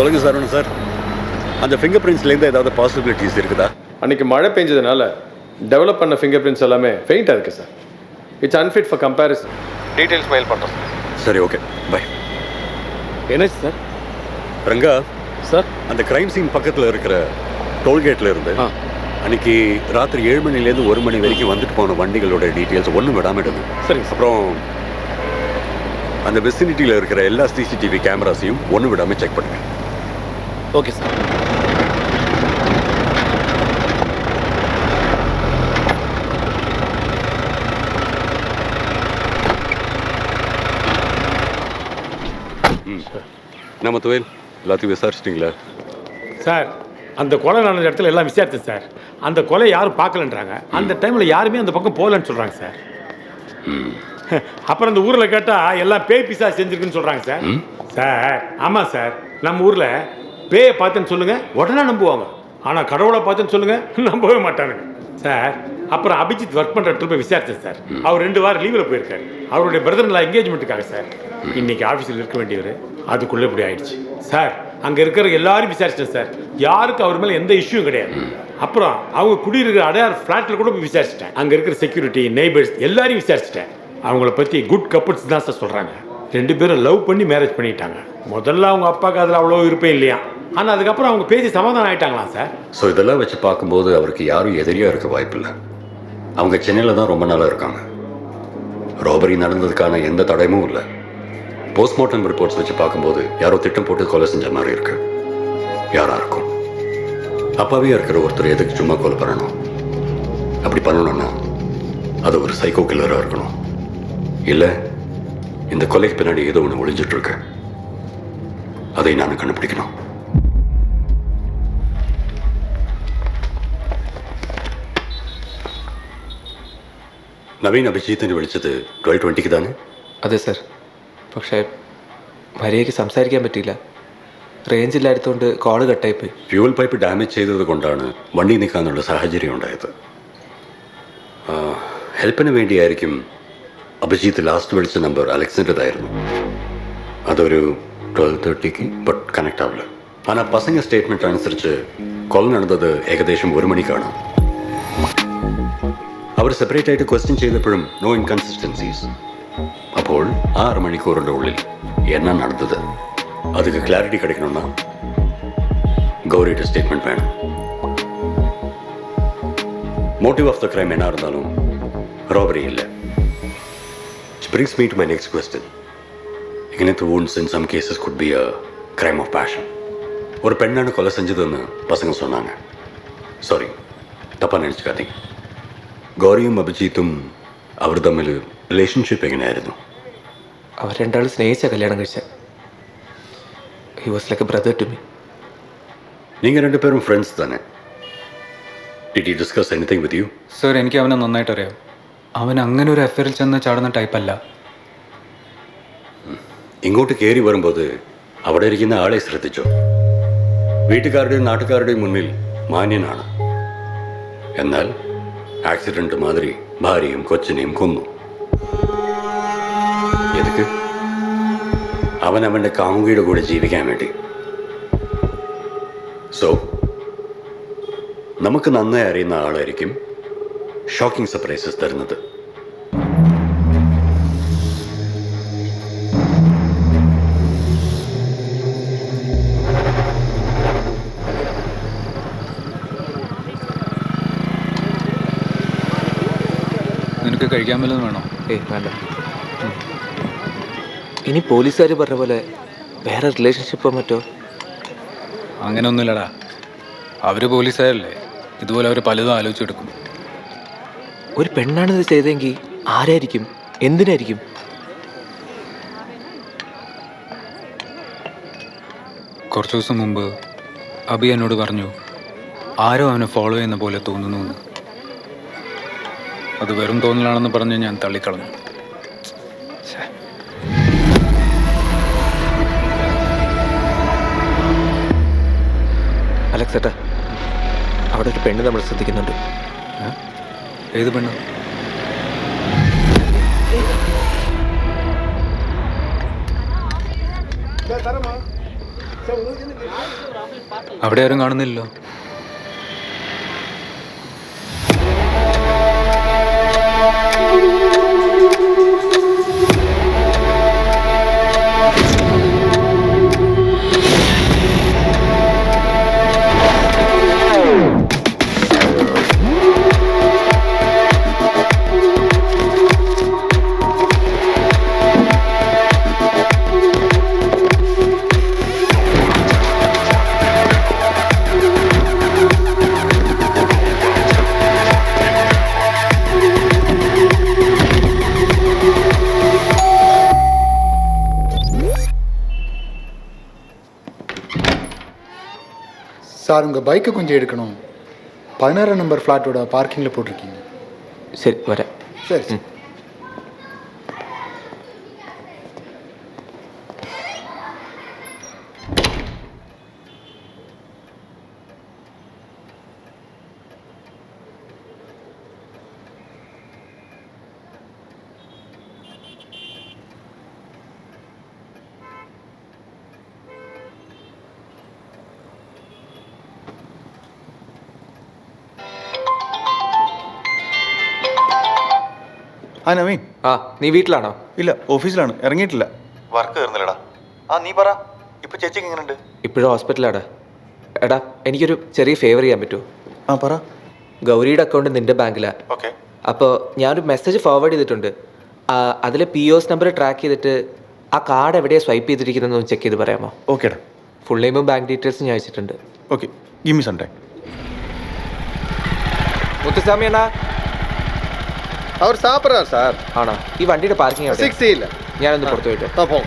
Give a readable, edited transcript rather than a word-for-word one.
சொல்லுங்கள் சரவணன் சார், அந்த ஃபிங்கர் பிரிண்ட்ஸ்லேருந்து ஏதாவது பாசிபிலிட்டிஸ் இருக்குதா? அன்றைக்கி மழை பெஞ்சதுனால டெவலப் பண்ண ஃபிங்கர் பிரிண்ட்ஸ் எல்லாமே ஃபெயிண்டாக இருக்குது sir. It's unfit for comparison. Details mail பண்ணுறோம் சார். சரி, ஓகே, பை. என்னாச்சு சார்? ரங்கா சார், அந்த கிரைம் சீன் பக்கத்தில் இருக்கிற டோல்கேட்டில் இருந்து அன்றைக்கி ராத்திரி 7 மணிலேருந்து 1 மணி வரைக்கும் வந்துட்டு போன வண்டிகளோட டீட்டெயில்ஸ் ஒன்றும் விடாமல் எடுது. சரிங்க. அப்புறம் அந்த விசினிட்டியில் இருக்கிற எல்லா சிசிடிவி கேமராஸையும் ஒன்றும் விடாமல் செக் பண்ணுங்க. Okay sir. நம்ம துவைல் எல்லாத்தையும் விசாரிச்சிட்டிங்களா? சார், அந்த கொலை நடந்த இடத்துல எல்லாம் விசாரித்தேன் சார். அந்த கொலை யாரும் பார்க்கலன்றாங்க. அந்த டைமில் யாருமே அந்த பக்கம் போகலன்னு சொல்கிறாங்க சார். அப்புறம் அந்த ஊரில் கேட்டால் எல்லாம் பேய் பிசா செஞ்சுருக்குன்னு சொல்கிறாங்க சார். சார், ஆமாம் சார், நம்ம ஊரில் பேயை பார்த்தேன்னு சொல்லுங்கள் உடனே நம்புவாங்க. ஆனால் கடவுளை பார்த்தேன்னு சொல்லுங்கள் நம்பவே மாட்டானுங்க சார். அப்புறம் அபிஜித் ஒர்க் பண்ணுற இடத்துல போய் விசாரித்தேன் சார். அவர் 2 வாரம் லீவில் போயிருக்காரு. அவருடைய பிரதர்ல என்கேஜ்மெண்ட்டுக்காக சார். இன்னைக்கு ஆஃபீஸில் இருக்க வேண்டியவர் அதுக்குள்ளே இப்படி ஆயிடுச்சு சார். அங்கே இருக்கிற எல்லாரும் விசாரிச்சிட்டேன் சார். யாருக்கு அவர் மேலே எந்த இஷ்யூவும் கிடையாது. அப்புறம் அவங்க குடியிருக்கிற அடையார் ஃப்ளாட்டில் கூட போய் விசாரிச்சிட்டேன். அங்கே இருக்கிற செக்யூரிட்டி, நெய்பர்ஸ் எல்லாரையும் விசாரிச்சிட்டேன். அவங்கள பற்றி குட் கப்புள்ஸ் தான் சார் சொல்கிறாங்க. 2 பேரும் லவ் பண்ணி மேரேஜ் பண்ணிட்டாங்க. முதல்ல அவங்க அப்பாவுக்கு அதில் அவ்வளோ விருப்பம் இல்லையா. ஆனால் அதுக்கப்புறம் அவங்க பேசி சமாதானம் ஆகிட்டாங்களாம் சார். ஸோ இதெல்லாம் வச்சு பார்க்கும்போது அவருக்கு யாரும் எதிரியாக இருக்க வாய்ப்பில்லை. அவங்க சென்னையில் தான் ரொம்ப நாளாக இருக்காங்க. ராபரி நடந்ததுக்கான எந்த தடயமும் இல்லை. போஸ்ட்மார்ட்டம் ரிப்போர்ட்ஸ் வச்சு பார்க்கும்போது யாரோ திட்டம் போட்டு கொலை செஞ்ச மாதிரி இருக்கு. யாராக இருக்கும்? அப்பாவே இருக்கிற ஒருத்தர் எதுக்கு சும்மா கொலை பண்ணணும்? அப்படி பண்ணணும்னா அது ஒரு சைக்கோ கில்லராக இருக்கணும். இல்லை இந்த கொலைக்கு பின்னாடி ஏதோ ஒன்று ஒளிஞ்சிட்டு இருக்கு. அதை நான் கண்டுபிடிக்கணும். നവീൻ അഭിജിത്തിന് വിളിച്ചത് 12:20 താനേ? അതെ സർ. പക്ഷേ മര്യാദയ്ക്ക് സംസാരിക്കാൻ പറ്റിയില്ല. റേഞ്ച് ഇല്ലാത്തതുകൊണ്ട് കോള് കട്ടായിപ്പോയി. ഫ്യൂവൽ പൈപ്പ് ഡാമേജ് ചെയ്തത് കൊണ്ടാണ് വണ്ടി നിൽക്കാനുള്ള സാഹചര്യം ഉണ്ടായത്. ഹെൽപ്പിന് വേണ്ടിയായിരിക്കും അഭിജിത്ത് ലാസ്റ്റ് വിളിച്ച നമ്പർ അലക്സിൻ്റെതായിരുന്നു. അതൊരു 12:30 ബട്ട് കണക്ട് ആവില്ല. ஆனால் பசங்க ஸ்டேட்மெண்ட் അനുസരിച്ച് கொலை നടന്നത് ഏകദേശം 1 മണിക്കാണ്. അവർ സെപ്പറേറ്റ് ആയിട്ട് ക്വസ്റ്റ്യൻ ചെയ്തപ്പോഴും നോ ഇൻകൺസിസ്റ്റൻസീസ്. അപ്പോൾ 6 മണിക്കൂറിൻ്റെ ഉള്ളിൽ എന്നാ നടന്നത് அதுக்கு கிளாரிட்டி கிடைக்கணும்னா கௌரியோட ஸ்டேட்மெண்ட் வேணும். மோட்டிவ் ஆஃப் த கிரைம் என்ன இருந்தாலும் ராபரி இல்லை. Which brings me to my next question. இங்கனത്തെ wounds in some cases could be a crime of passion. ஒரு பெண்ணான கொலை செஞ்சதுன்னு பசங்க சொன்னாங்க. சாரி, தப்பாக நினச்சிக்காதீங்க. ഗൗരിയും അഭിജിത്തും അവർ തമ്മിൽ റിലേഷൻഷിപ്പ് എങ്ങനെയായിരുന്നു? അവർ രണ്ടാളും സ്നേഹിച്ച കല്യാണം കഴിച്ച. He was like a brother to me. നിങ്ങൾ 2 പേരും ഫ്രണ്ട്സ് തന്നെ. Did he discuss anything with you? Sir, എനിക്ക് അവനെ നന്നായിട്ട് അറിയാം. അവൻ അങ്ങനെ ഒരു അഫയറിൽ ചെന്ന് ചാടുന്ന ടൈപ്പല്ല. ഇങ്ങോട്ട് കയറി വരുമ്പോൾ അവിടെ ഇരിക്കുന്ന ആളെ ശ്രദ്ധിച്ചോ? വീട്ടുകാരുടെയും നാട്ടുകാരുടെയും മുന്നിൽ മാന്യനാണ്. എന്നാൽ ആക്സിഡന്റ് മാതിരി ഭാര്യയും കൊച്ചിനെയും കൊന്നു. എതുക്ക്? അവൻ അവൻ്റെ കാമുകിയുടെ കൂടെ ജീവിക്കാൻ വേണ്ടി. സോ നമുക്ക് നന്നായി അറിയുന്ന ആളായിരിക്കും ഷോക്കിംഗ് സർപ്രൈസസ് തരുന്നത്. നിനക്ക് കഴിക്കാൻ വല്ലതും വേണോ? ഏയ് വേണ്ട. ഇനി പോലീസുകാർ പറഞ്ഞ പോലെ വേറെ റിലേഷൻഷിപ്പോ മറ്റോ? അങ്ങനെ ഒന്നുമില്ലടാ. അവർ പോലീസുകാരല്ലേ. ഇതുപോലെ അവർ പലതും ആലോചിച്ചെടുക്കും. ഒരു പെണ്ണാണിത് ചെയ്തെങ്കിൽ ആരായിരിക്കും? എന്തിനായിരിക്കും? കുറച്ച് ദിവസം മുമ്പ് അബി എന്നോട് പറഞ്ഞു ആരോ അവനെ ഫോളോ ചെയ്യുന്ന പോലെ തോന്നുന്നു. അത് വെറും തോന്നലാണെന്ന് പറഞ്ഞ് ഞാൻ തള്ളിക്കളഞ്ഞു. അലക്സ് ഏട്ടാ, അവിടെ ഒരു പെണ്ണ് നമ്മൾ ശ്രദ്ധിക്കുന്നുണ്ട്. ഏത് പെണ്ണ്? അവിടെ ആരും കാണുന്നില്ലല്ലോ. சார் உங்கள் பைக்கை கொஞ்சம் எடுக்கணும். 16 நம்பர் ஃப்ளாட்டோட பார்க்கிங்கில் போட்டிருக்கீங்க. ശരി വരാം. சரி. ആ നവീൻ, ആ നീ വീട്ടിലാണോ? ഇല്ല ഓഫീസിലാണ്, ഇറങ്ങിയിട്ടില്ല. വർക്ക് തീർന്നില്ലടാ. ആ നീ പറ, ഇപ്പൊ ചേച്ചിക്ക് എങ്ങനെയുണ്ട്? ഇപ്പോഴും ഹോസ്പിറ്റലാടാ. എടാ എനിക്കൊരു ചെറിയ ഫേവർ ചെയ്യാൻ പറ്റുമോ? ആ പറ. ഗൗരിയുടെ അക്കൗണ്ട് നിൻ്റെ ബാങ്കിലാണ്. ഓക്കെ. അപ്പോൾ ഞാനൊരു മെസ്സേജ് ഫോർവേഡ് ചെയ്തിട്ടുണ്ട്. അതിലെ POS നമ്പർ ട്രാക്ക് ചെയ്തിട്ട് ആ കാർഡ് എവിടെയാണ് സ്വൈപ്പ് ചെയ്തിരിക്കുന്നതെന്ന് ചെക്ക് ചെയ്ത് പറയാമോ? ഓക്കേടാ. ഫുൾ നെയിമും ബാങ്ക് ഡീറ്റെയിൽസും ഞാൻ അയച്ചിട്ടുണ്ട്. Okay, give me some time. Muthuswamy അണ്ണാ. அவர் சாப்பிட்றாரு சார். ആണോ? ഈ വണ്ടിയുടെ പാർക്കിംഗ് 6 ഞാനൊന്ന് പുറത്തു പോയിട്ട്. போங்க.